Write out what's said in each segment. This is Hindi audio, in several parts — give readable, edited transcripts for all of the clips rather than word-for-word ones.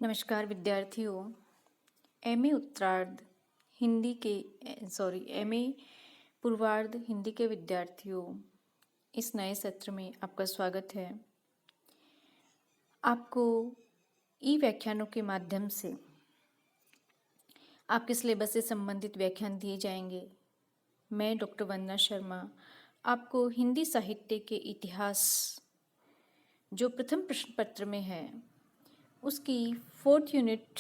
नमस्कार विद्यार्थियों। एमए उत्तरार्ध हिंदी के एमए पूर्वार्ध हिंदी के विद्यार्थियों, इस नए सत्र में आपका स्वागत है। आपको ई व्याख्यानों के माध्यम से आपके सिलेबस से संबंधित व्याख्यान दिए जाएंगे। मैं डॉक्टर वंदना शर्मा आपको हिंदी साहित्य के इतिहास जो प्रथम प्रश्न पत्र में है उसकी 4th यूनिट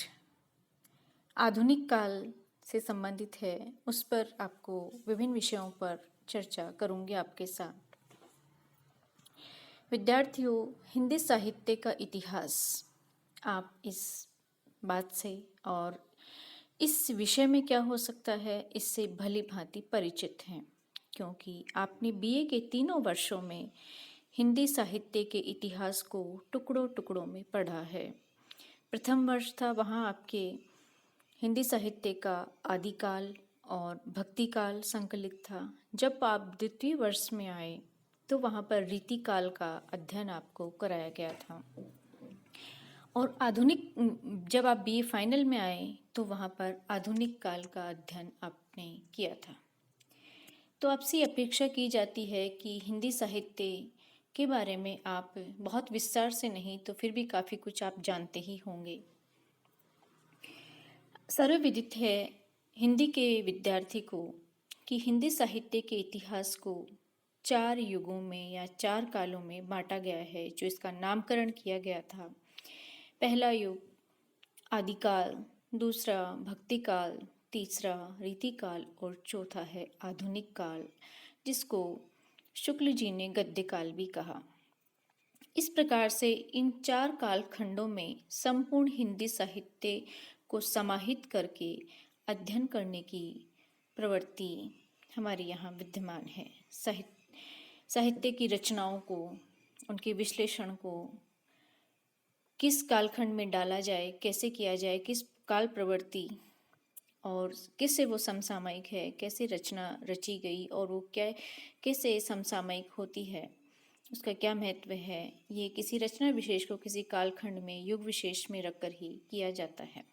आधुनिक काल से संबंधित है, उस पर आपको विभिन्न विषयों पर चर्चा करूंगी आपके साथ। विद्यार्थियों, हिंदी साहित्य का इतिहास आप इस बात से और इस विषय में क्या हो सकता है इससे भली भांति परिचित हैं, क्योंकि आपने बीए के तीनों वर्षों में हिंदी साहित्य के इतिहास को टुकड़ों टुकड़ों में पढ़ा है। प्रथम वर्ष था, वहाँ आपके हिंदी साहित्य का आदिकाल और भक्तिकाल संकलित था। जब आप द्वितीय वर्ष में आए तो वहाँ पर रीतिकाल का अध्ययन आपको कराया गया था, और आधुनिक जब आप बीए फाइनल में आए तो वहाँ पर आधुनिक काल का अध्ययन आपने किया था। तो आपसे अपेक्षा की जाती है कि हिंदी साहित्य के बारे में आप बहुत विस्तार से नहीं तो फिर भी काफ़ी कुछ आप जानते ही होंगे। सर्वविदित है हिंदी के विद्यार्थी को कि हिंदी साहित्य के इतिहास को 4 युगों में या 4 कालों में बांटा गया है, जो इसका नामकरण किया गया था। पहला युग आदिकाल, दूसरा भक्तिकाल, तीसरा रीतिकाल और चौथा है आधुनिक काल, जिसको शुक्ल जी ने गद्यकाल भी कहा। इस प्रकार से इन 4 कालखंडों में संपूर्ण हिंदी साहित्य को समाहित करके अध्ययन करने की प्रवृत्ति हमारे यहाँ विद्यमान है। साहित्य की रचनाओं को, उनके विश्लेषण को किस कालखंड में डाला जाए, कैसे किया जाए, किस काल प्रवृत्ति और किससे वो समसामयिक है, कैसे रचना रची गई और वो कैसे समसामयिक होती है, उसका क्या महत्व है, ये किसी रचना विशेष को किसी कालखंड में युग विशेष में रखकर ही किया जाता है।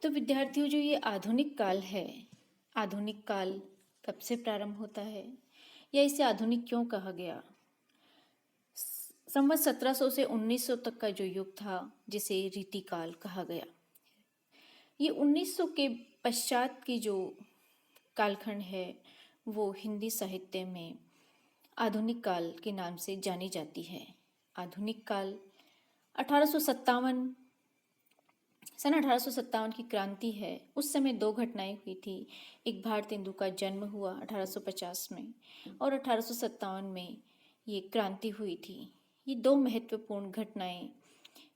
तो विद्यार्थियों, जो ये आधुनिक काल है, आधुनिक काल कब से प्रारंभ होता है या इसे आधुनिक क्यों कहा गया? संवत 1700 से 1900 तक का जो युग था, जिसे रीतिकाल कहा गया, ये 1900 के पश्चात की जो कालखंड है वो हिंदी साहित्य में आधुनिक काल के नाम से जानी जाती है। आधुनिक काल 1857 सन 1857 की क्रांति है। उस समय 2 घटनाएं हुई थी। एक भारतेंदु का जन्म हुआ 1850 में और 1857 में ये क्रांति हुई थी। ये 2 महत्वपूर्ण घटनाएं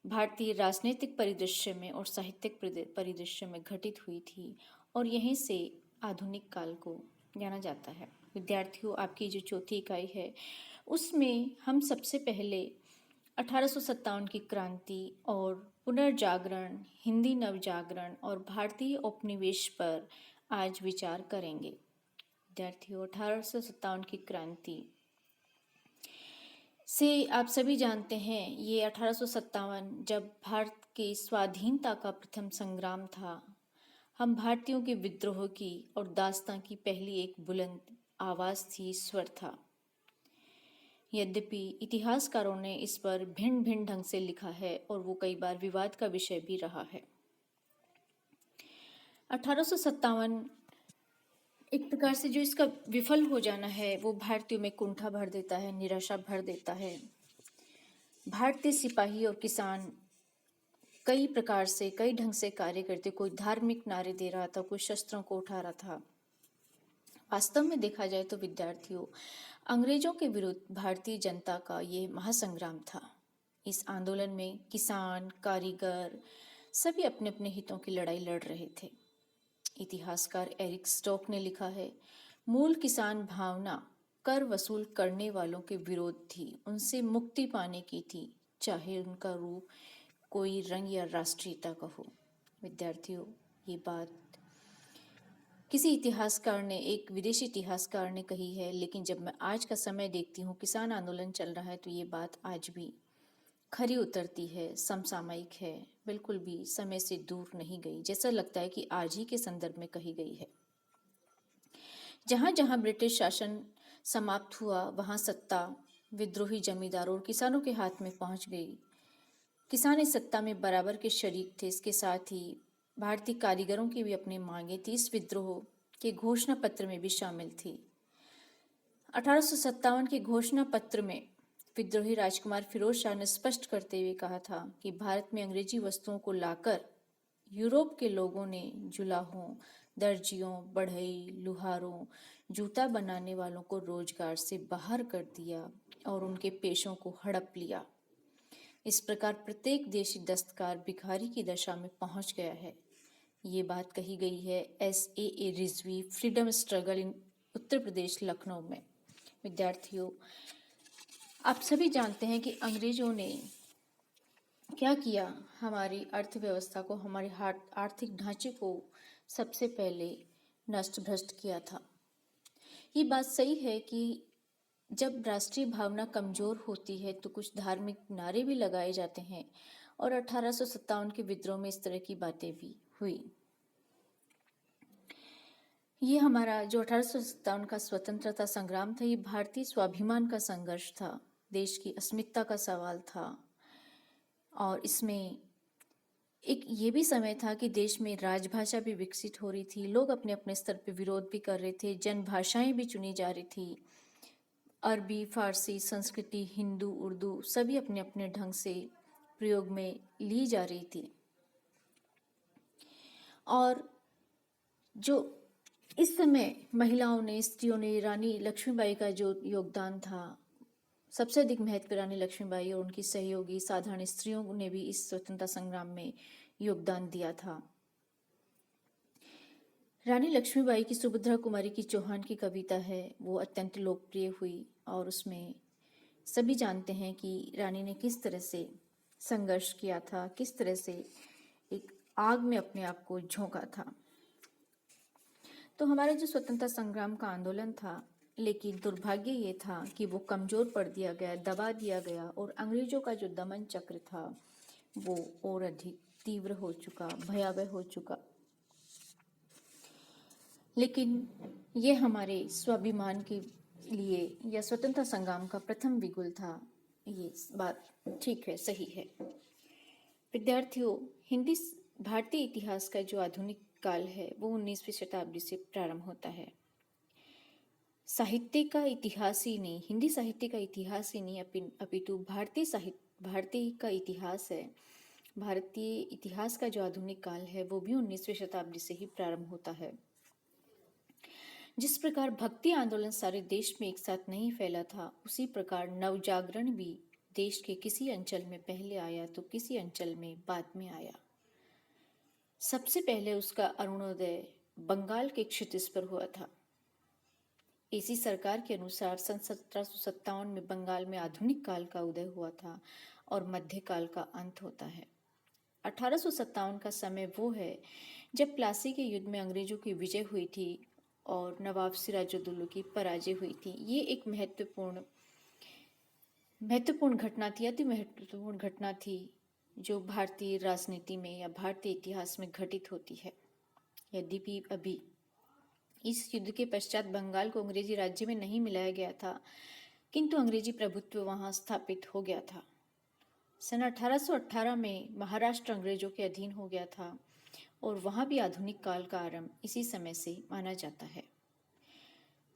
भारतीय राजनीतिक परिदृश्य में और साहित्यिक परिदृश्य में घटित हुई थी, और यहीं से आधुनिक काल को जाना जाता है। विद्यार्थियों, आपकी जो चौथी इकाई है उसमें हम सबसे पहले 1857 की क्रांति और पुनर्जागरण, हिंदी नवजागरण और भारतीय उपनिवेश पर आज विचार करेंगे। विद्यार्थियों, 1857 की क्रांति से आप सभी जानते हैं, ये 1857 जब भारत की स्वाधीनता का प्रथम संग्राम था। हम भारतीयों के विद्रोह की और दास्तां की पहली एक बुलंद आवाज़ थी, स्वर था। यद्यपि इतिहासकारों ने इस पर भिन्न भिन्न ढंग से लिखा है और वो कई बार विवाद का विषय भी रहा है। 1857 एक प्रकार से जो इसका विफल हो जाना है वो भारतीयों में कुंठा भर देता है, निराशा भर देता है। भारतीय सिपाही और किसान कई प्रकार से, कई ढंग से कार्य करते, कोई धार्मिक नारे दे रहा था, कोई शस्त्रों को उठा रहा था। वास्तव में देखा जाए तो विद्यार्थियों, अंग्रेजों के विरुद्ध भारतीय जनता का ये महासंग्राम था। इस आंदोलन में किसान, कारीगर सभी अपने अपने हितों की लड़ाई लड़ रहे थे। इतिहासकार एरिक स्टोक ने लिखा है, मूल किसान भावना कर वसूल करने वालों के विरोध थी, उनसे मुक्ति पाने की थी, चाहे उनका रूप कोई रंग या राष्ट्रीयता का हो। विद्यार्थियों, ये बात किसी इतिहासकार ने, एक विदेशी इतिहासकार ने कही है, लेकिन जब मैं आज का समय देखती हूँ, किसान आंदोलन चल रहा है, तो ये बात आज भी खरी उतरती है, समसामयिक है, बिल्कुल भी समय से दूर नहीं गई, जैसा लगता है कि आज ही के संदर्भ में कही गई है। जहां जहां ब्रिटिश शासन समाप्त हुआ, वहां सत्ता विद्रोही जमींदारों और किसानों के हाथ में पहुंच गई। किसान इस सत्ता में बराबर के शरीक थे। इसके साथ ही भारतीय कारीगरों की भी अपनी मांगें थी, इस विद्रोह के घोषणा पत्र में भी शामिल थी। 1857 के घोषणा पत्र में विद्रोही राजकुमार फिरोज शाह ने स्पष्ट करते हुए कहा था कि भारत में अंग्रेजी वस्तुओं को लाकर यूरोप के लोगों ने जुलाहों, दर्जियों, बढ़ई, लुहारों, जूता बनाने वालों को रोजगार से बाहर कर दिया और उनके पेशों को हड़प लिया। इस प्रकार प्रत्येक देशी दस्तकार भिखारी की दशा में पहुंच गया है। ये बात कही गई है S.A.A. Rizvi freedom struggle in Uttar Pradesh Lucknow में। विद्यार्थियों, आप सभी जानते हैं कि अंग्रेजों ने क्या किया, हमारी अर्थव्यवस्था को, हमारे आर्थिक ढांचे को सबसे पहले नष्ट भ्रष्ट किया था। ये बात सही है कि जब राष्ट्रीय भावना कमजोर होती है तो कुछ धार्मिक नारे भी लगाए जाते हैं, और 1857 के विद्रोह में इस तरह की बातें भी हुई। ये हमारा जो 1857 का स्वतंत्रता संग्राम था, ये भारतीय स्वाभिमान का संघर्ष था, देश की अस्मिता का सवाल था। और इसमें एक ये भी समय था कि देश में राजभाषा भी विकसित हो रही थी, लोग अपने अपने स्तर पर विरोध भी कर रहे थे, जन भाषाएं भी चुनी जा रही थी। अरबी, फारसी, संस्कृति, हिंदू, उर्दू सभी अपने अपने ढंग से प्रयोग में ली जा रही थी। और जो इस समय महिलाओं ने, स्त्रियों ने, रानी लक्ष्मीबाई का जो योगदान था, सबसे अधिक महत्व रानी लक्ष्मीबाई और उनकी सहयोगी साधारण स्त्रियों ने भी इस स्वतंत्रता संग्राम में योगदान दिया था। रानी लक्ष्मीबाई की सुभद्रा कुमारी की चौहान की कविता है, वो अत्यंत लोकप्रिय हुई, और उसमें सभी जानते हैं कि रानी ने किस तरह से संघर्ष किया था, किस तरह से एक आग में अपने आप को झोंका था। तो हमारे जो स्वतंत्रता संग्राम का आंदोलन था, लेकिन दुर्भाग्य ये था कि वो कमजोर पड़ दिया गया, दबा दिया गया, और अंग्रेजों का जो दमन चक्र था वो और अधिक तीव्र हो चुका, भयावह हो चुका। लेकिन ये हमारे स्वाभिमान के लिए या स्वतंत्रता संग्राम का प्रथम बिगुल था, ये बात ठीक है, सही है। विद्यार्थियों, भारतीय इतिहास का जो आधुनिक काल है वो 19वीं शताब्दी से प्रारंभ होता है। साहित्य का इतिहास ही नहीं, हिंदी साहित्य का इतिहास ही नहीं, अपितु भारतीय का इतिहास है। भारतीय इतिहास का जो आधुनिक काल है वो भी 19वीं शताब्दी से ही प्रारंभ होता है। जिस प्रकार भक्ति आंदोलन सारे देश में एक साथ नहीं फैला था, उसी प्रकार नवजागरण भी देश के किसी अंचल में पहले आया तो किसी अंचल में बाद में आया। सबसे पहले उसका अरुणोदय बंगाल के क्षितिज पर हुआ था। इसी सरकार के अनुसार सन 1757 में बंगाल में आधुनिक काल का उदय हुआ था और मध्यकाल का अंत होता है। 1857 का समय वो है जब प्लासी के युद्ध में अंग्रेजों की विजय हुई थी और नवाब सिराजुद्दौला की पराजय हुई थी। ये एक महत्वपूर्ण घटना थी, अति महत्वपूर्ण घटना थी, जो भारतीय राजनीति में या भारतीय इतिहास में घटित होती है। यद्यपि अभी इस युद्ध के पश्चात बंगाल को अंग्रेजी राज्य में नहीं मिलाया गया था, किंतु अंग्रेजी प्रभुत्व वहां स्थापित हो गया था। सन 1818 में महाराष्ट्र अंग्रेजों के अधीन हो गया था और वहां भी आधुनिक काल का आरंभ इसी समय से माना जाता है।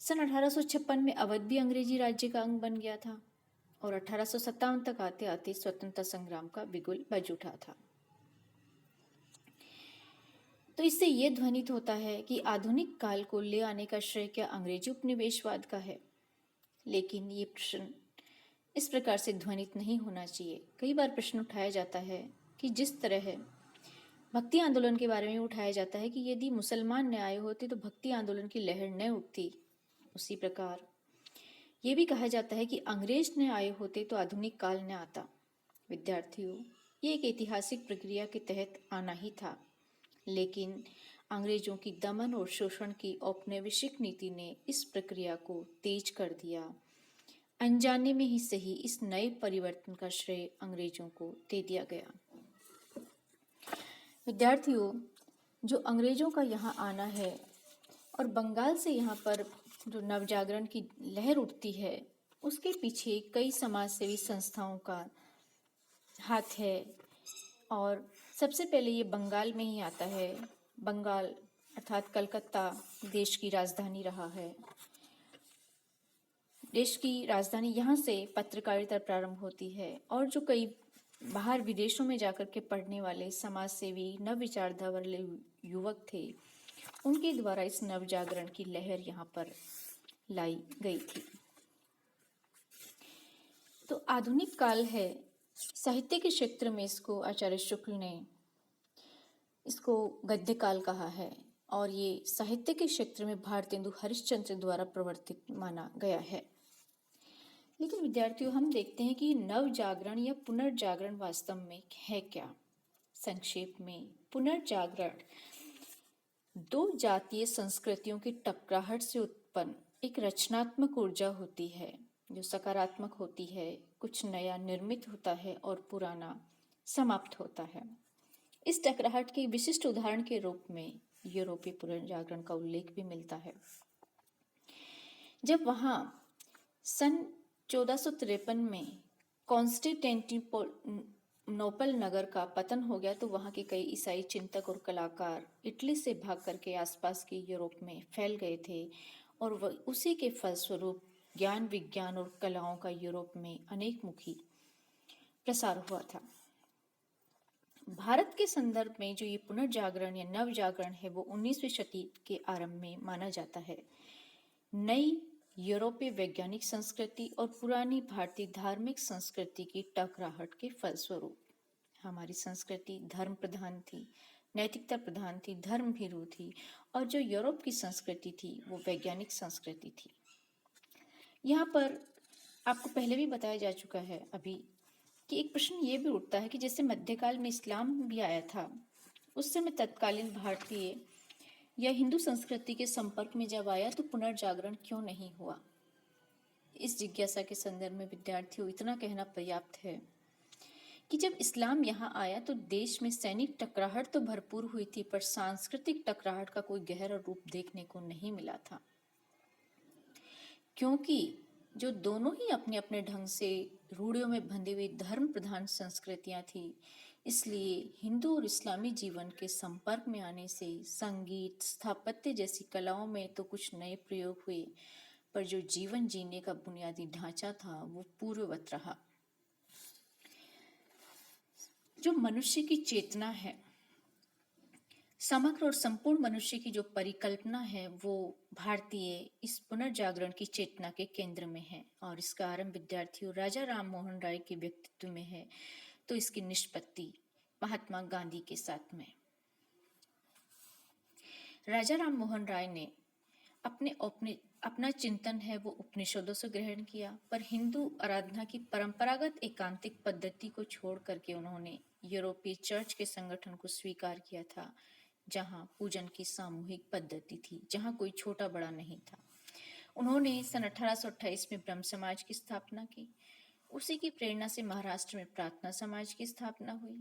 सन 1856 में अवध भी अंग्रेजी राज्य का अंग बन गया था और 1857 तक आते आते स्वतंत्रता संग्राम का बिगुल बज उठा था। तो इससे ये ध्वनित होता है कि आधुनिक काल को ले आने का श्रेय क्या अंग्रेजी उपनिवेशवाद का है? लेकिन ये प्रश्न इस प्रकार से ध्वनित नहीं होना चाहिए। कई बार प्रश्न उठाया जाता है कि जिस तरह भक्ति आंदोलन के बारे में उठाया जाता है कि यदि मुसलमान न आए होते तो भक्ति आंदोलन की लहर न उठती, उसी प्रकार ये भी कहा जाता है कि अंग्रेज न आए होते तो आधुनिक काल न आता। विद्यार्थियों, ये एक ऐतिहासिक प्रक्रिया के तहत आना ही था, लेकिन अंग्रेजों की दमन और शोषण की औपनिवेशिक नीति ने इस प्रक्रिया को तेज कर दिया। अनजाने में ही सही इस नए परिवर्तन का श्रेय अंग्रेजों को दे दिया गया। विद्यार्थियों, जो अंग्रेजों का यहाँ आना है और बंगाल से यहाँ पर जो नवजागरण की लहर उठती है, उसके पीछे कई समाजसेवी संस्थाओं का हाथ है। और सबसे पहले ये बंगाल में ही आता है। बंगाल अर्थात कलकत्ता देश की राजधानी रहा है। देश की राजधानी यहाँ से पत्रकारिता प्रारंभ होती है और जो कई बाहर विदेशों में जाकर के पढ़ने वाले समाजसेवी नवविचारधारा वाले युवक थे, उनके द्वारा इस नवजागरण की लहर यहाँ पर लाई गई थी। तो आधुनिक काल है, साहित्य के क्षेत्र में इसको आचार्य शुक्ल ने इसको गद्य काल कहा है और ये साहित्य के क्षेत्र में भारतेंदु हरिश्चंद्र द्वारा प्रवर्तित माना गया है। लेकिन विद्यार्थियों, हम देखते हैं कि नवजागरण या पुनर्जागरण वास्तव में है क्या। संक्षेप में, पुनर्जागरण दो जातीय संस्कृतियों की टकराहट से उत्पन्न एक रचनात्मक ऊर्जा होती है जो सकारात्मक होती है। कुछ नया निर्मित होता है और पुराना समाप्त होता है। इस टकराहट के विशिष्ट उदाहरण के रूप में यूरोपीय पुनर्जागरण का उल्लेख भी मिलता है। जब वहां सन 1453 में कॉन्स्टेंटिनोपल नगर का पतन हो गया तो वहां के कई ईसाई चिंतक और कलाकार इटली से भाग करके आसपास के यूरोप में फैल गए थे और उसी के फलस्वरूप ज्ञान, विज्ञान और कलाओं का यूरोप में अनेकमुखी प्रसार हुआ था। भारत के संदर्भ में जो ये पुनर्जागरण या नवजागरण है वो 19वीं शताब्दी के आरंभ में माना जाता है। नई यूरोपीय वैज्ञानिक संस्कृति और पुरानी भारतीय धार्मिक संस्कृति की टकराहट के फलस्वरूप हमारी संस्कृति धर्म प्रधान थी, नैतिकता प्रधान थी, धर्म भीरू थी और जो यूरोप की संस्कृति थी वो वैज्ञानिक संस्कृति थी। यहाँ पर आपको पहले भी बताया जा चुका है अभी कि एक प्रश्न ये भी उठता है कि जैसे मध्यकाल में इस्लाम भी आया था, उस समय तत्कालीन भारतीय या हिंदू संस्कृति के संपर्क में जब आया तो पुनर्जागरण क्यों नहीं हुआ। इस जिज्ञासा के संदर्भ में विद्यार्थियों इतना कहना पर्याप्त है कि जब इस्लाम यहाँ आया तो देश में सैनिक टकराहट तो भरपूर हुई थी, पर सांस्कृतिक टकराहट का कोई गहरा रूप देखने को नहीं मिला था, क्योंकि जो दोनों ही अपने अपने ढंग से रूढ़ियों में बंधी हुई धर्म प्रधान संस्कृतियां थी। इसलिए हिंदू और इस्लामी जीवन के संपर्क में आने से संगीत, स्थापत्य जैसी कलाओं में तो कुछ नए प्रयोग हुए, पर जो जीवन जीने का बुनियादी ढांचा था वो पूर्ववत रहा। जो मनुष्य की चेतना है, समग्र और संपूर्ण मनुष्य की जो परिकल्पना है वो भारतीय इस पुनर्जागरण की चेतना के केंद्र में है और इसका आरंभ विद्यार्थियों राजा राम मोहन राय के व्यक्तित्व में है, तो इसकी निष्पत्ति महात्मा गांधी के साथ में। राजा राम मोहन राय ने अपना चिंतन है वो उपनिषदों से ग्रहण किया, पर हिंदू आराधना की परंपरागत एकांतिक पद्धति को छोड़ करके उन्होंने यूरोपीय चर्च के संगठन को स्वीकार किया था, जहां पूजन की सामूहिक पद्धति थी, जहां कोई छोटा बड़ा नहीं था। उन्होंने सन 1828 में ब्रह्म समाज की स्थापना की। उसी की प्रेरणा से महाराष्ट्र में प्रार्थना समाज की स्थापना हुई।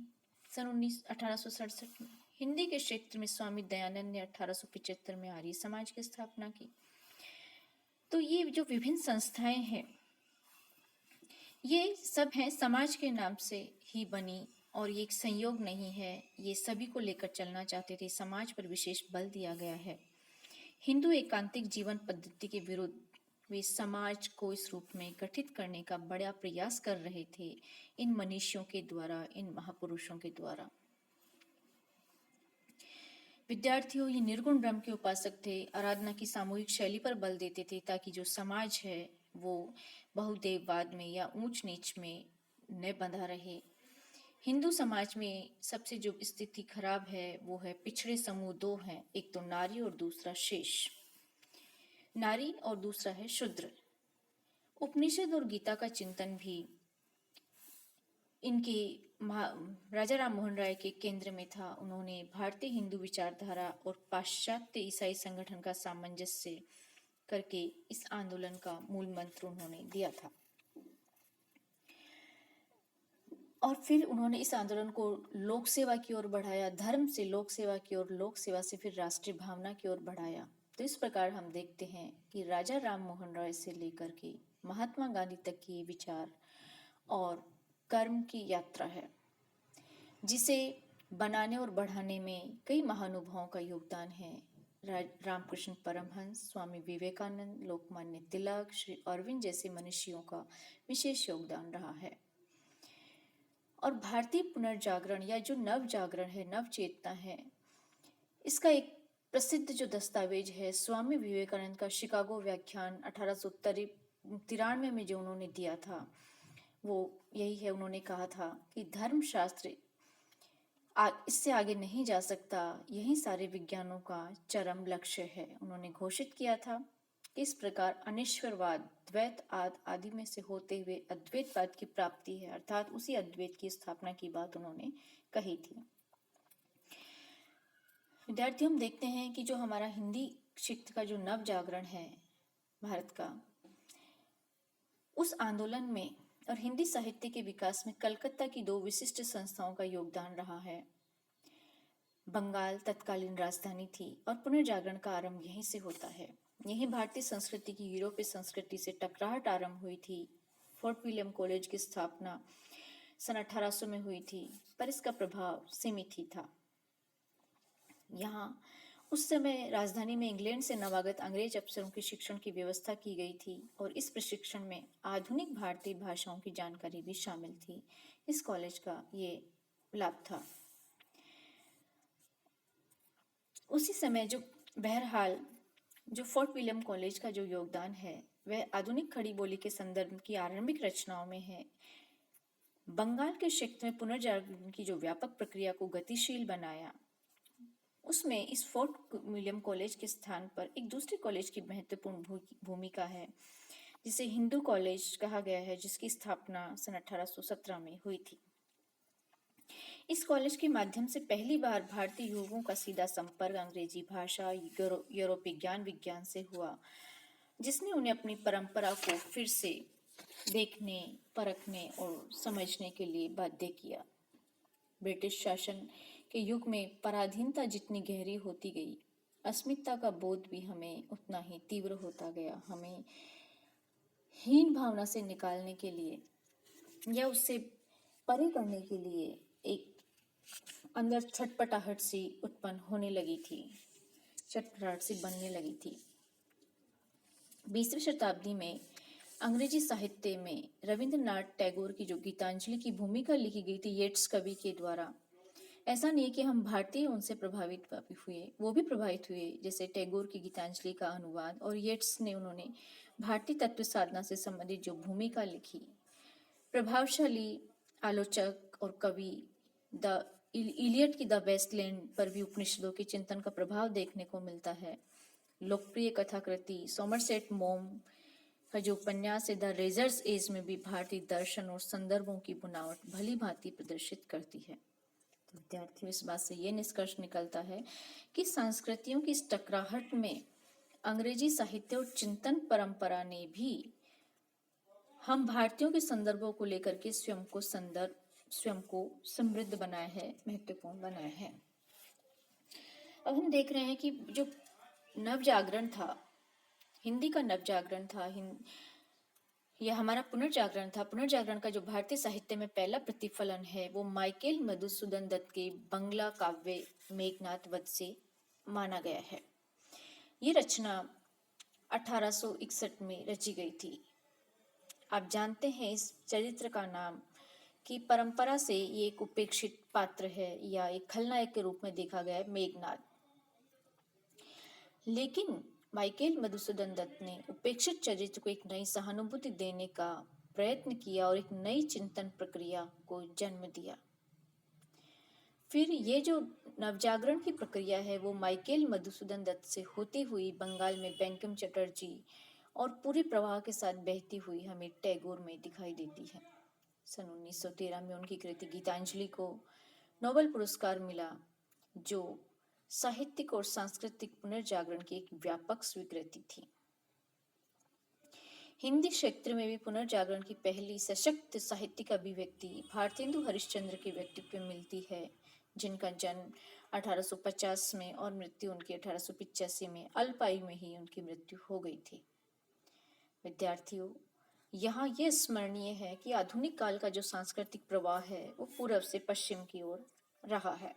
सन 1867 में हिंदी के क्षेत्र में स्वामी दयानंद ने 1875 में आर्य समाज की स्थापना की। तो ये जो विभिन्न संस्थाएं हैं, ये सब हैं समाज के नाम से ही बनी और ये एक संयोग नहीं है, ये सभी को लेकर चलना चाहते थे। समाज पर विशेष बल दिया गया है। हिंदू एकांतिक जीवन पद्धति के विरुद्ध वे समाज को इस रूप में गठित करने का बड़ा प्रयास कर रहे थे, इन मनीषियों के द्वारा, इन महापुरुषों के द्वारा। विद्यार्थियों, ये निर्गुण ब्रह्म के उपासक थे, आराधना की सामूहिक शैली पर बल देते थे ताकि जो समाज है वो बहुदेववाद में या ऊंच नीच में न बंधा रहे। हिंदू समाज में सबसे जो स्थिति खराब है वो है पिछड़े समूह दो हैं, एक तो नारी और दूसरा शेष, नारी और दूसरा है शूद्र। उपनिषद और गीता का चिंतन भी इनके राजा राम मोहन राय के केंद्र में था। उन्होंने भारतीय हिंदू विचारधारा और पाश्चात्य ईसाई संगठन का सामंजस्य करके इस आंदोलन का मूल मंत्र उन्होंने दिया था। और फिर उन्होंने इस आंदोलन को लोक सेवा की ओर बढ़ाया, धर्म से लोक सेवा की ओर, लोक सेवा से फिर राष्ट्रीय भावना की ओर बढ़ाया। तो इस प्रकार हम देखते हैं कि राजा राम मोहन राय से लेकर के महात्मा गांधी तक की विचार और कर्म की यात्रा है, जिसे बनाने और बढ़ाने में कई महानुभावों का योगदान है। रामकृष्ण परमहंस, स्वामी विवेकानंद, लोकमान्य तिलक, श्री अरविंद जैसे मनीषियों का विशेष योगदान रहा है। और भारतीय पुनर्जागरण या जो नव जागरण है, नव चेतना है, इसका एक प्रसिद्ध जो दस्तावेज है स्वामी विवेकानंद का शिकागो व्याख्यान 1893 में जो उन्होंने दिया था, वो यही है। उन्होंने कहा था कि धर्मशास्त्र इससे आगे नहीं जा सकता, यही सारे विज्ञानों का चरम लक्ष्य है। उन्होंने घोषित किया था कि इस प्रकार अनिश्वरवाद, द्वैत आदि में से होते हुए अद्वैतवाद की प्राप्ति है, अर्थात उसी अद्वैत की स्थापना की बात उन्होंने कही थी। विद्यार्थी, हम देखते हैं कि जो हमारा हिंदी शिक्षा का जो नव जागरण है भारत का, उस आंदोलन में और हिंदी साहित्य के विकास में कलकत्ता की दो विशिष्ट संस्थाओं का योगदान रहा है। बंगाल तत्कालीन राजधानी थी और पुनर्जागरण का आरंभ यहीं से होता है। यही भारतीय संस्कृति की यूरोपीय संस्कृति से टकराहट आरंभ हुई थी। फोर्ट विलियम कॉलेज की स्थापना सन 1800 में हुई थी, पर इसका प्रभाव सीमित ही था। यहाँ उस समय राजधानी में इंग्लैंड से नवागत अंग्रेज अफसरों के शिक्षण की व्यवस्था की गई थी और इस प्रशिक्षण में आधुनिक भारतीय भाषाओं की जानकारी भी शामिल थी। इस कॉलेज का ये लाभ था। उसी समय जो बहरहाल जो फोर्ट विलियम कॉलेज का जो योगदान है वह आधुनिक खड़ी बोली के संदर्भ की आरंभिक रचनाओं में है। बंगाल के क्षेत्र में पुनर्जागरण की जो व्यापक प्रक्रिया को गतिशील बनाया, उसमें इस फोर्ट विलियम कॉलेज के स्थान पर एक दूसरे कॉलेज की महत्वपूर्ण भूमिका है, जिसे हिंदू कॉलेज कहा गया है, जिसकी स्थापना सन 1817 में हुई थी। इस कॉलेज के माध्यम से पहली बार भारतीय युवकों का सीधा संपर्क अंग्रेजी भाषा, यूरोपीय ज्ञान विज्ञान से हुआ, जिसने उन्हें अपनी परंपरा को फिर से देखने, परखने और समझने के लिए बाध्य किया। ब्रिटिश शासन के युग में पराधीनता जितनी गहरी होती गई, अस्मिता का बोध भी हमें उतना ही तीव्र होता गया। हमें हीन भावना से निकालने के लिए या उससे परे करने के लिए एक अंदर छटपटाहट सी उत्पन्न होने लगी थी, छटपटाहट सी बनने लगी थी। 20वीं शताब्दी में अंग्रेजी साहित्य में रविंद्रनाथ टैगोर की जो गीतांजलि की भूमिका लिखी गई थी येट्स कवि के द्वारा, ऐसा नहीं है कि हम भारतीय उनसे प्रभावित हुए, वो भी प्रभावित हुए। जैसे टैगोर की गीतांजलि का अनुवाद और येट्स ने उन्होंने भारतीय तत्व साधना से संबंधित जो भूमिका लिखी, प्रभावशाली आलोचक और कवि द इलियट की द वेस्टलैंड पर भी उपनिषदों के चिंतन का प्रभाव देखने को मिलता है। लोकप्रिय कथाकृति सोमरसेट मॉम का जो उपन्यास है द रेजर्स एज में भी भारतीय दर्शन और संदर्भों की बुनावट भली भांति प्रदर्शित करती है। तो विद्यार्थियों, इस बात से ये निष्कर्ष निकलता है कि संस्कृतियों की इस टकराहट में अंग्रेजी साहित्य और चिंतन परंपरा ने भी हम भारतीयों के संदर्भों को लेकर के स्वयं को समृद्ध बनाया है, महत्वपूर्ण बनाया है। अब हम देख रहे हैं कि जो नव जागरण था, हिंदी का नव जागरण था, यह हमारा पुनर्जागरण था। पुनर्जागरण का जो भारतीय साहित्य में पहला प्रतिफलन है वो माइकेल मधुसूदन दत्त के बंगला काव्य मेघनाद वध से माना गया है। ये रचना 1861 में रची गई थी। आप जानते हैं इस चरित्र का नाम कि परंपरा से ये एक उपेक्षित पात्र है या एक खलनायक के रूप में देखा गया है, मेघनाद। लेकिन माइकेल मधुसूदन दत्त ने उपेक्षित चरित्र को एक नई सहानुभूति देने का प्रयत्न किया और एक नई चिंतन प्रक्रिया को जन्म दिया। फिर ये जो नवजागरण की प्रक्रिया है वो माइकेल मधुसूदन दत्त से होती हुई बंगाल में बंकिम चटर्जी और पूरे प्रवाह के साथ बहती हुई हमें टैगोर में दिखाई देती है। सन 1913 में उनकी कृति गीतांजलि को नोबेल पुरस्कार मिला, जो साहित्यिक और सांस्कृतिक पुनर्जागरण की एक व्यापक स्वीकृति थी। हिंदी क्षेत्र में भी पुनर्जागरण की पहली सशक्त साहित्यिक अभिव्यक्ति भारतेंदु हरिश्चंद्र के व्यक्तित्व में मिलती है, जिनका जन्म 1850 में और मृत्यु उनकी 1885 में अल्प आयु में ही उनकी मृत्यु हो गई थी। विद्यार्थियों, यहाँ यह स्मरणीय है कि आधुनिक काल का जो सांस्कृतिक प्रवाह है वो पूर्व से पश्चिम की ओर रहा है।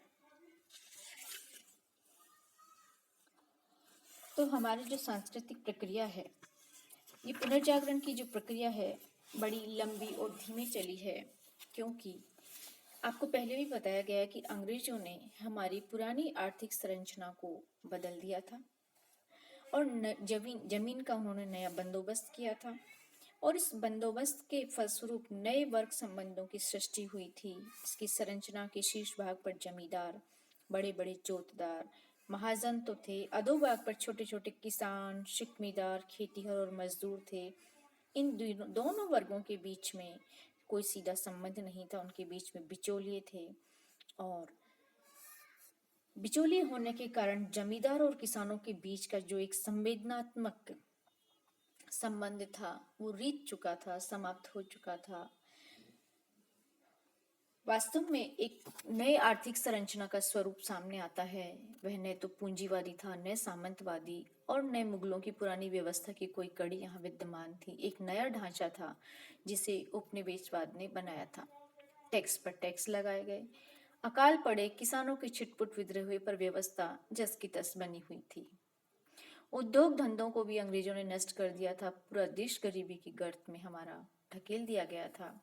तो हमारी जो सांस्कृतिक प्रक्रिया है, ये पुनर्जागरण की जो प्रक्रिया है बड़ी लंबी और धीमी चली है, क्योंकि आपको पहले भी बताया गया है कि अंग्रेजों ने हमारी पुरानी आर्थिक संरचना को बदल दिया था और जमीन का उन्होंने नया बंदोबस्त किया था और इस बंदोबस्त के फलस्वरूप नए वर्ग संबंधों की सृष्टि हुई थी। इसकी संरचना के शीर्ष भाग पर जमींदार, बड़े बड़े जोतदार, महाजन तो थे, अधोभाग पर छोटे छोटे किसान, शिकमीदार, खेतीहर और मजदूर थे। इन दोनों वर्गों के बीच में कोई सीधा संबंध नहीं था, उनके बीच में बिचौलिए थे और बिचौलिए होने के कारण जमींदार और किसानों के बीच का जो एक संवेदनात्मक संबंध था वो रीत चुका था, समाप्त हो चुका था। वास्तव में एक नए आर्थिक संरचना का स्वरूप सामने आता है। वह न तो पूंजीवादी था, न सामंतवादी और न मुगलों की पुरानी व्यवस्था की कोई कड़ी यहाँ विद्यमान थी। एक नया ढांचा था जिसे उपनिवेशवाद ने बनाया था। टैक्स पर टैक्स लगाए गए, अकाल पड़े, किसानों के छिटपुट विद्रोह हुए, पर व्यवस्था जस की तस बनी हुई थी। उद्योग धंधों को भी अंग्रेजों ने नष्ट कर दिया था। पूरा देश गरीबी की गर्त में हमारा ढकेल दिया गया था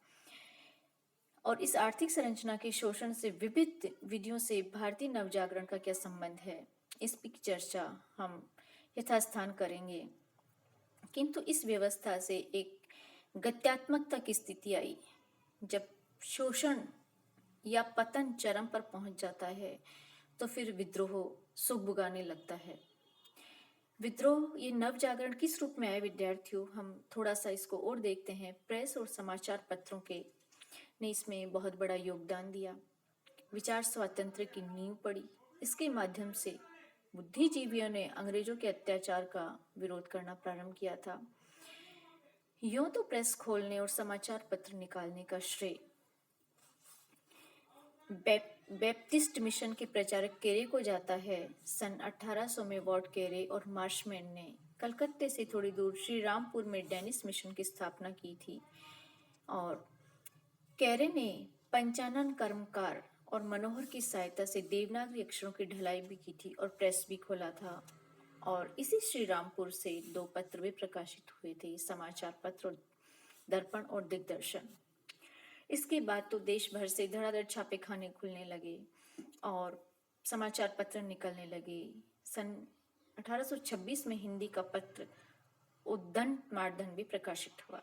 और इस आर्थिक संरचना के शोषण से विविध विधियों से भारतीय नवजागरण का क्या संबंध है, इस पर चर्चा हम यथास्थान करेंगे। किंतु इस व्यवस्था से एक गत्यात्मकता की स्थिति आई। जब शोषण या पतन चरम पर पहुंच जाता है तो फिर विद्रोह सुगबुगाने लगता है। विद्रोह, ये नवजागरण किस रूप में आया विद्यार्थियों, हम थोड़ा सा इसको और देखते हैं। प्रेस और समाचार पत्रों के ने इसमें बहुत बड़ा योगदान दिया। विचार स्वातंत्र्य की नींव पड़ी। इसके माध्यम से बुद्धिजीवियों ने अंग्रेजों के अत्याचार का विरोध करना प्रारंभ किया था। यूं तो प्रेस खोलने और समाचार पत्र निकालने का श्रेय बैप्टिस्ट मिशन के प्रचारक केरे को जाता है। सन 1800 में वॉर्ड केरे और मार्शमैन ने कलकत्ते से थोड़ी दूर श्री रामपुर में डेनिस मिशन की स्थापना की थी और केरे ने पंचानन कर्मकार और मनोहर की सहायता से देवनागरी अक्षरों की ढलाई भी की थी और प्रेस भी खोला था। और इसी श्री रामपुर से 2 पत्र भी प्रकाशित हुए थे, समाचार पत्र दर्पण और दिग्दर्शन। इसके बाद तो देश भर से धड़ाधड़ छापे खाने खुलने लगे और समाचार पत्र निकलने लगे। सन 1826 में हिंदी का पत्र उद्दंड मार्दंड भी प्रकाशित हुआ।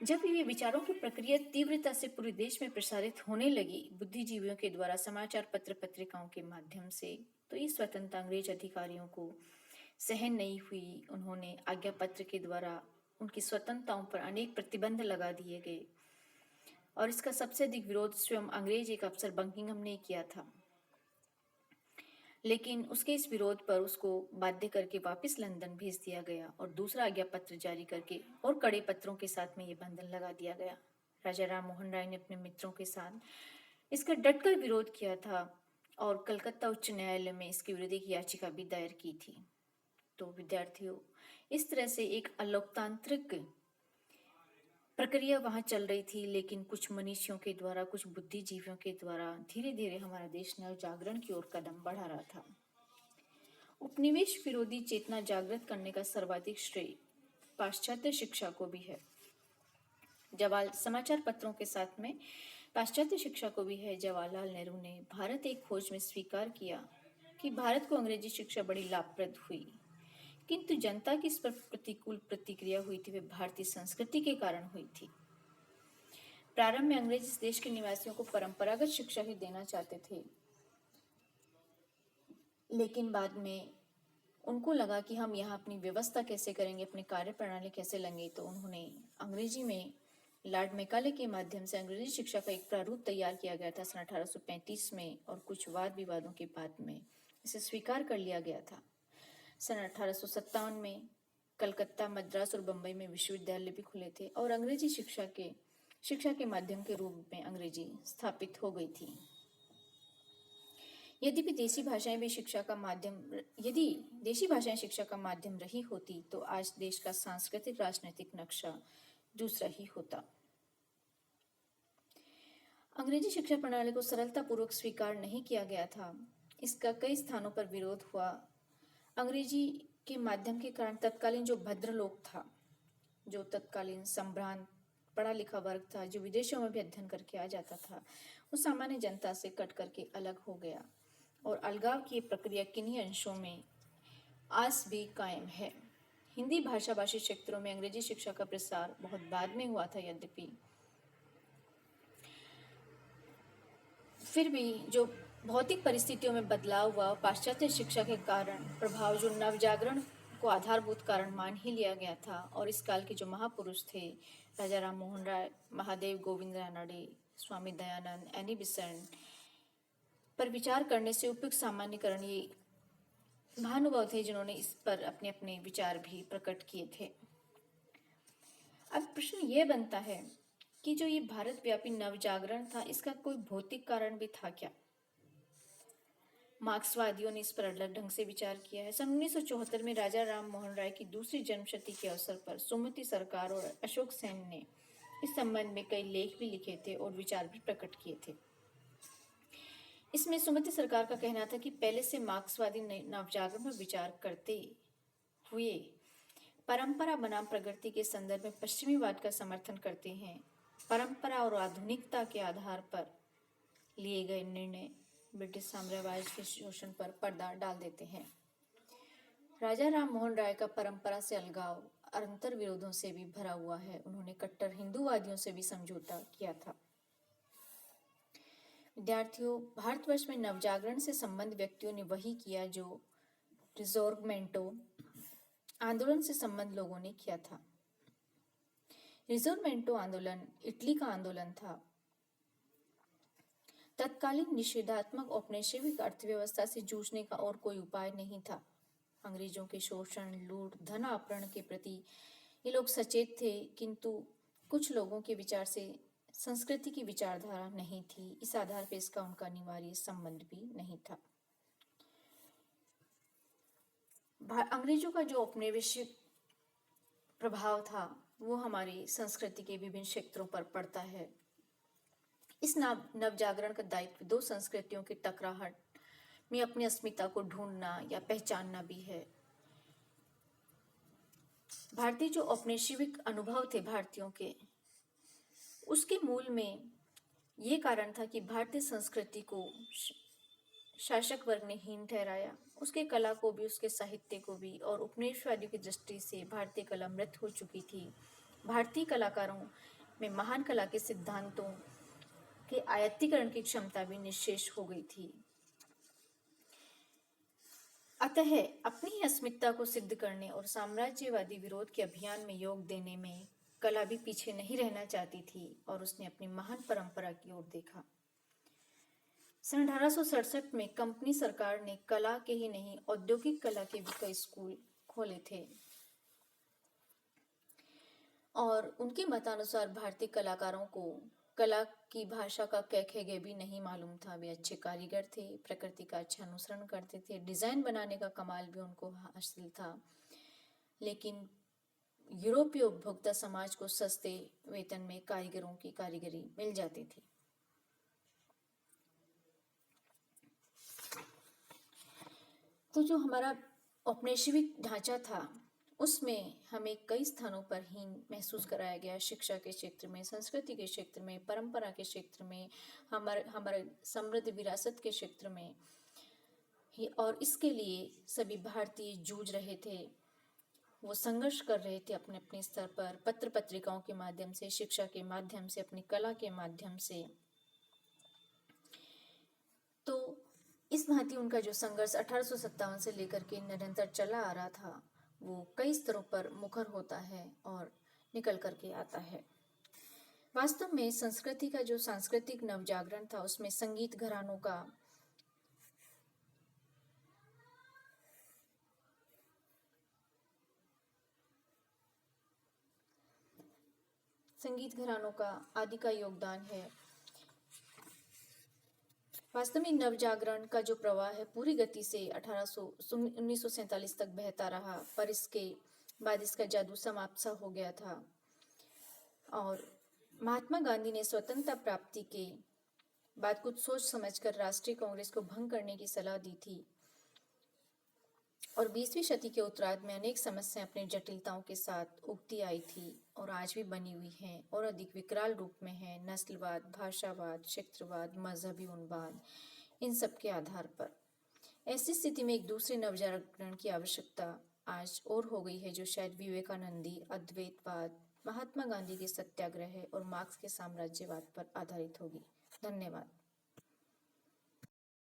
जब ये विचारों की प्रक्रिया तीव्रता से पूरे देश में प्रसारित होने लगी बुद्धिजीवियों के द्वारा समाचार पत्र पत्रिकाओं के माध्यम से, तो ये स्वतंत्र अंग्रेज अधिकारियों को सहन नहीं हुई। उन्होंने आज्ञा पत्र के द्वारा उनकी स्वतंत्रताओं पर अनेक प्रतिबंध लगा दिए गए और इसका सबसे अधिक विरोध स्वयं अंग्रेज एक अफसर बकिंघम ने किया था। लेकिन उसके इस विरोध पर उसको बाध्य करके वापस लंदन भेज दिया गया और दूसरा आज्ञा पत्र जारी करके और कड़े पत्रों के साथ में ये बंधन लगा दिया गया। राजा राम मोहन राय ने अपने मित्रों के साथ इसका डटकर विरोध किया था और कलकत्ता उच्च न्यायालय में इसके विरुद्ध एक याचिका भी दायर की थी। तो विद्यार्थियों, इस तरह से एक अलोकतांत्रिक प्रक्रिया वहां चल रही थी, लेकिन कुछ मनीषियों के द्वारा, कुछ बुद्धिजीवियों के द्वारा धीरे धीरे हमारा देश नव जागरण की ओर कदम बढ़ा रहा था। उपनिवेश विरोधी चेतना जागृत करने का सर्वाधिक श्रेय पाश्चात्य शिक्षा को भी है। समाचार पत्रों के साथ में पाश्चात्य शिक्षा को भी है। जवाहरलाल नेहरू ने भारत एक खोज में स्वीकार किया कि भारत को अंग्रेजी शिक्षा बड़ी लाभप्रद हुई, किंतु जनता की इस पर प्रतिकूल प्रतिक्रिया हुई थी, वे भारतीय संस्कृति के कारण हुई थी। प्रारंभ में अंग्रेज इस देश के निवासियों को परंपरागत शिक्षा ही देना चाहते थे, लेकिन बाद में उनको लगा कि हम यहाँ अपनी व्यवस्था कैसे करेंगे, अपनी कार्य प्रणाली कैसे लेंगे, तो उन्होंने अंग्रेजी में लॉर्ड मैकाले के माध्यम से अंग्रेजी शिक्षा का एक प्रारूप तैयार किया गया था सन 1835 में और कुछ वाद विवादों के बाद में इसे स्वीकार कर लिया गया था। सन 1857 में कलकत्ता, मद्रास और बम्बई में विश्वविद्यालय भी खुले थे और अंग्रेजी शिक्षा के माध्यम के रूप में अंग्रेजी स्थापित हो गई थी। यदि देशी भाषाएं शिक्षा का माध्यम रही होती तो आज देश का सांस्कृतिक राजनीतिक नक्शा दूसरा ही होता। अंग्रेजी शिक्षा प्रणाली को सरलतापूर्वक स्वीकार नहीं किया गया था। इसका कई स्थानों पर विरोध हुआ। अंग्रेजी के माध्यम के कारण तत्कालीन जो भद्रलोक था, जो तत्कालीन संभ्रांत पढ़ा लिखा वर्ग था, जो विदेशों में भी अध्ययन करके आ जाता था, वो सामान्य जनता से कट करके अलग हो गया और अलगाव की प्रक्रिया किन्हीं अंशों में आज भी कायम है। हिंदी भाषी क्षेत्रों में अंग्रेजी शिक्षा का प्रसार बहुत बाद में हुआ था। यद्यपि फिर भी जो भौतिक परिस्थितियों में बदलाव हुआ, पाश्चात्य शिक्षा के कारण प्रभाव जो नवजागरण को आधारभूत कारण मान ही लिया गया था और इस काल के जो महापुरुष थे, राजा राम मोहन राय, महादेव गोविंद रानडे, स्वामी दयानंद, एनी बेसेंट पर विचार करने से उपयुक्त सामान्यकरण ये महानुभाव थे जिन्होंने इस पर अपने अपने विचार भी प्रकट किए थे। अब प्रश्न ये बनता है कि जो ये भारत व्यापी नवजागरण था, इसका कोई भौतिक कारण भी था क्या? मार्क्सवादियों ने इस पर अलग ढंग से विचार किया है। सन 1974 में राजा राम मोहन राय की दूसरी जन्मशती के अवसर पर सुमति सरकार और अशोक सेन ने इस संबंध में कई लेख भी लिखे थे और विचार भी प्रकट किए थे। इसमें सुमति सरकार का कहना था कि पहले से मार्क्सवादी नवजागरण पर विचार करते हुए परंपरा बनाम प्रगति के संदर्भ में पश्चिमीवाद का समर्थन करते हैं। परंपरा और आधुनिकता के आधार पर लिए गए निर्णय ब्रिटिश साम्राज्य के शोषण पर पर्दा डाल देते हैं। राजा राम मोहन राय का परंपरा से अलगाव अंतर विरोधों से भी भरा हुआ है। उन्होंने कट्टर हिंदूवादियों से भी समझौता किया था। विद्यार्थियों, भारतवर्ष में नवजागरण से संबंध व्यक्तियों ने वही किया जो रिजोर्मेंटो आंदोलन से संबंध लोगों ने किया था। रिजोर्मेंटो आंदोलन इटली का आंदोलन था। तत्कालीन निषेधात्मक औपनिवेशिक अर्थव्यवस्था से जूझने का और कोई उपाय नहीं था। अंग्रेजों के शोषण, लूट, धन अपहरण के प्रति ये लोग सचेत थे, किंतु कुछ लोगों के विचार से संस्कृति की विचारधारा नहीं थी। इस आधार पर इसका उनका अनिवार्य संबंध भी नहीं था। अंग्रेजों का जो औपनिवेशिक प्रभाव था वो हमारी संस्कृति के विभिन्न क्षेत्रों पर पड़ता है। इस नवजागरण का दायित्व दो संस्कृतियों की टकराहट में अपनी अस्मिता को ढूंढना या पहचानना भी है। भारतीय जो औपनिवेशिक अनुभव थे भारतीयों के, उसके मूल में ये कारण था कि भारतीय संस्कृति को शासक वर्ग ने हीन ठहराया, उसके कला को भी, उसके साहित्य को भी, और उपनिवेशवादियों की दृष्टि से भारतीय कला मृत हो चुकी थी। भारतीय कलाकारों में महान कला के सिद्धांतों के आयत्तीकरण की क्षमता भी निश्शेष हो गई थी। अतः अपनी ही अस्मिता को सिद्ध करने और साम्राज्यवादी विरोध के अभियान में योग देने में कला भी पीछे नहीं रहना चाहती थी और उसने अपनी महान परंपरा की ओर देखा। सन 1867 में कंपनी सरकार ने कला के ही नहीं, औद्योगिक कला के भी कई स्कूल खोले थे और उनके मतानुसार भारतीय कलाकारों को कला की भाषा का कै भी नहीं मालूम था। वे अच्छे कारीगर थे, प्रकृति का अच्छा अनुसरण करते थे, डिजाइन बनाने का कमाल भी उनको हासिल था, लेकिन यूरोपीय उपभोक्ता समाज को सस्ते वेतन में कारीगरों की कारीगरी मिल जाती थी। तो जो हमारा औपनिवेशिक ढांचा था उसमें हमें कई स्थानों पर हीन महसूस कराया गया। शिक्षा के क्षेत्र में, संस्कृति के क्षेत्र में, परंपरा के क्षेत्र में, हमारे समृद्ध विरासत के क्षेत्र में ही, और इसके लिए सभी भारतीय जूझ रहे थे, वो संघर्ष कर रहे थे अपने अपने स्तर पर, पत्र पत्रिकाओं के माध्यम से, शिक्षा के माध्यम से, अपनी कला के माध्यम से। तो इस भांति उनका जो संघर्ष 1857 से लेकर के निरंतर चला आ रहा था वो कई स्तरों पर मुखर होता है और निकल करके आता है। वास्तव में संस्कृति का जो सांस्कृतिक नवजागरण था उसमें संगीत घरानों का संगीत घरानों का आदि का योगदान है। वास्तव में नवजागरण का जो प्रवाह है पूरी गति से 1947 तक बहता रहा, पर इसके बाद इसका जादू समाप्त सा हो गया था। और महात्मा गांधी ने स्वतंत्रता प्राप्ति के बाद कुछ सोच समझकर राष्ट्रीय कांग्रेस को भंग करने की सलाह दी थी। और 20वीं शती के उत्तरार्ध में अनेक समस्याएं अपनी जटिलताओं के साथ उगती आई थी और आज भी बनी हुई हैं और अधिक विकराल रूप में है। नस्लवाद, भाषावाद, क्षेत्रवाद, मजहबी उन्माद, इन सब के आधार पर ऐसी स्थिति में एक दूसरे नवजागरण की आवश्यकता आज और हो गई है, जो शायद विवेकानंदी अद्वैतवाद, महात्मा गांधी के सत्याग्रह और मार्क्स के साम्राज्यवाद पर आधारित होगी। धन्यवाद।